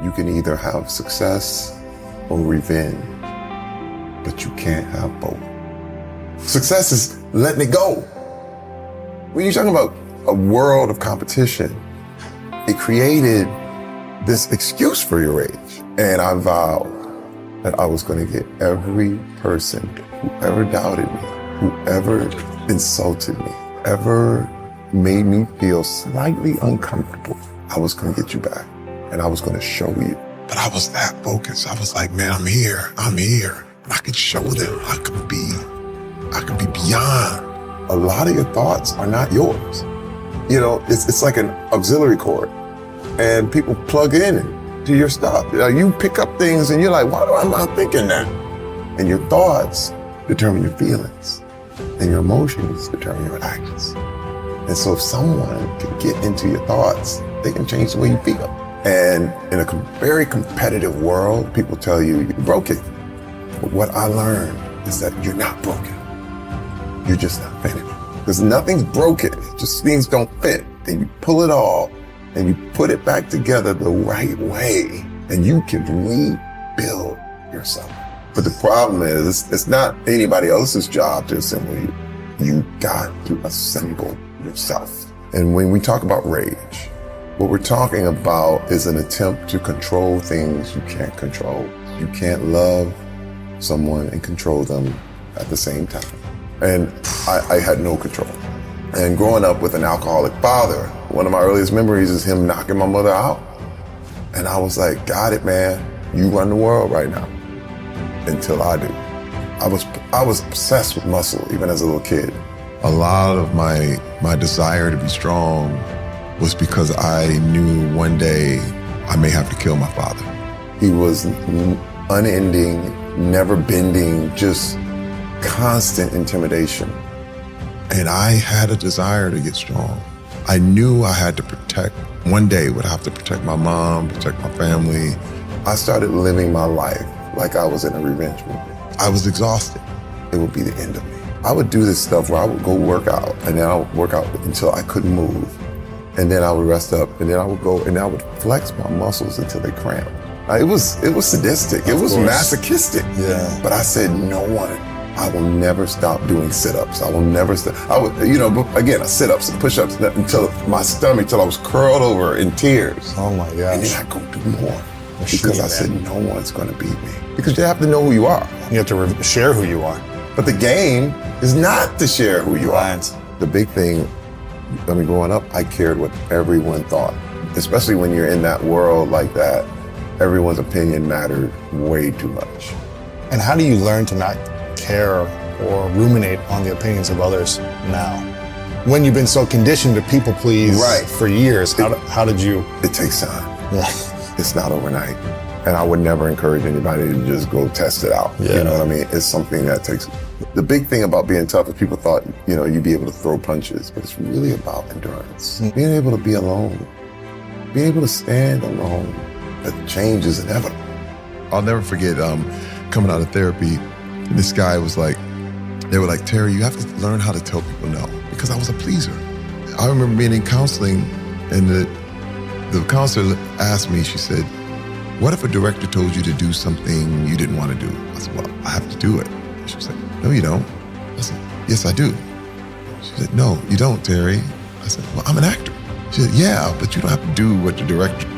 You can either have success or revenge, but you can't have both. Success is letting it go. When you're talking about a world of competition, it created this excuse for your rage. And I vowed that I was going to get every person who ever doubted me, who ever insulted me, ever made me feel slightly uncomfortable, I was going to get you back. And I was going to show you. But I was that focused. I was like, man, I'm here. I could show them. I could be beyond. A lot of your thoughts are not yours. You know, it's like an auxiliary cord, and people plug in to your stuff. You pick up things and you're like, why am I not thinking that? And your thoughts determine your feelings, and your emotions determine your actions. And so if someone can get into your thoughts, they can change the way you feel. And in a very competitive world, people tell you you're broken. But what I learned is that you're not broken. You're just not finished. Because nothing's broken, just things don't fit. And you pull it all and you put it back together the right way, and you can rebuild yourself. But the problem is, it's not anybody else's job to assemble you. You got to assemble yourself. And when we talk about rage, what we're talking about is an attempt to control things you can't control. You can't love someone and control them at the same time. And I had no control. And growing up with an alcoholic father, one of my earliest memories is him knocking my mother out. And I was like, got it, man. You run the world right now. Until I do. I was obsessed with muscle, even as a little kid. A lot of my desire to be strong was because I knew one day I may have to kill my father. He was unending, never bending, just constant intimidation. And I had a desire to get strong. I knew I had to one day would have to protect my mom, protect my family. I started living my life like I was in a revenge movie. I was exhausted. It would be the end of me. I would do this stuff where I would go work out, and then I would work out until I couldn't move. And then I would rest up, and then I would go, and I would flex my muscles until they cramped. It was sadistic. It was masochistic. Yeah. But I said, no one. I will never stop doing sit-ups. I will never stop. I would, again, sit-ups and push-ups until my stomach, till I was curled over in tears. Oh my gosh. And then I go do more. Because I said, no one's going to beat me. Because you have to know who you are. You have to share who you are. But the game is not to share who you are. The big thing, growing up, I cared what everyone thought. Especially when you're in that world like that, everyone's opinion mattered way too much. And how do you learn to not care or ruminate on the opinions of others now? When you've been so conditioned to people please for years, how did you? It takes time. Yeah. It's not overnight. And I would never encourage anybody to just go test it out. Yeah. You know what I mean? It's something that takes. The big thing about being tough is people thought, you'd be able to throw punches, but it's really about endurance. Mm-hmm. Being able to be alone, being able to stand alone, that change is inevitable. I'll never forget coming out of therapy, this guy was like, they were like, Terry, you have to learn how to tell people no, because I was a pleaser. I remember being in counseling, and the counselor asked me, she said, what if a director told you to do something you didn't want to do? I said, well, I have to do it. She was like, no, you don't. I said, yes, I do. She said, no, you don't, Terry. I said, well, I'm an actor. She said, yeah, but you don't have to do what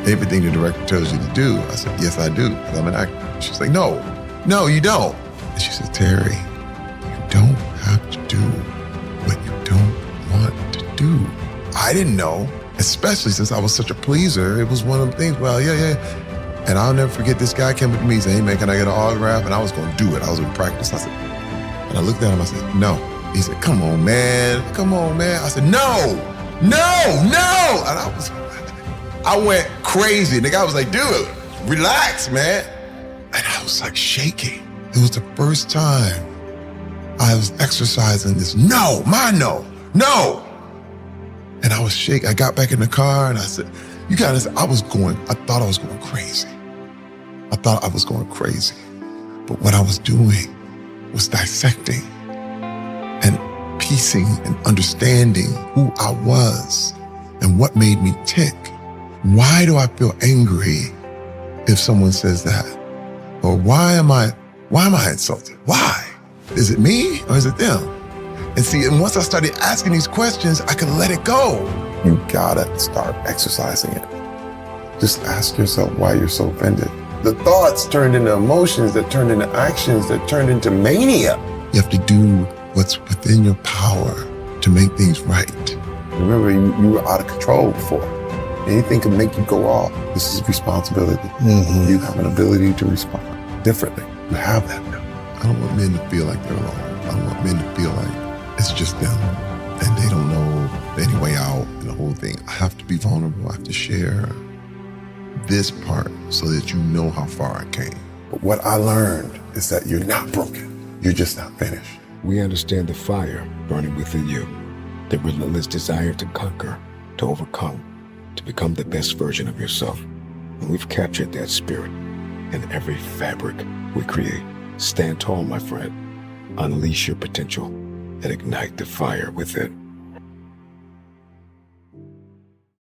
everything the director tells you to do. I said, yes, I do, because I'm an actor. She's like, no, you don't. And she said, Terry, you don't have to do what you don't want to do. I didn't know, especially since I was such a pleaser. It was one of the things, well, yeah. And I'll never forget, this guy came up to me and said, hey man, can I get an autograph? And I was going to do it. I was in practice. And I looked at him, I said, no. He said, come on, man. I said, no. And I went crazy. And the guy was like, dude, relax, man. And I was like shaking. It was the first time I was exercising this no. And I was shaking. I got back in the car and I said, I thought I was going crazy. But what I was doing was dissecting and piecing and understanding who I was and what made me tick. Why do I feel angry if someone says that? Or why am I insulted? Why? Is it me or is it them? And see, and once I started asking these questions, I could let it go. You gotta start exercising it. Just ask yourself why you're so offended. The thoughts turned into emotions, that turned into actions, that turned into mania. You have to do what's within your power to make things right. Remember, you were out of control before. Anything can make you go off. This is responsibility. Mm-hmm. You have an ability to respond differently. You have that now. I don't want men to feel like they're alone. I don't want men to feel like it's just them and they don't know any way out and the whole thing. I have to be vulnerable. I have to share this part so that you know how far I came. But what I learned is that you're not broken. You're just not finished. We understand the fire burning within you, the relentless desire to conquer, to overcome, to become the best version of yourself. And we've captured that spirit in every fabric we create. Stand tall, my friend. Unleash your potential and ignite the fire within.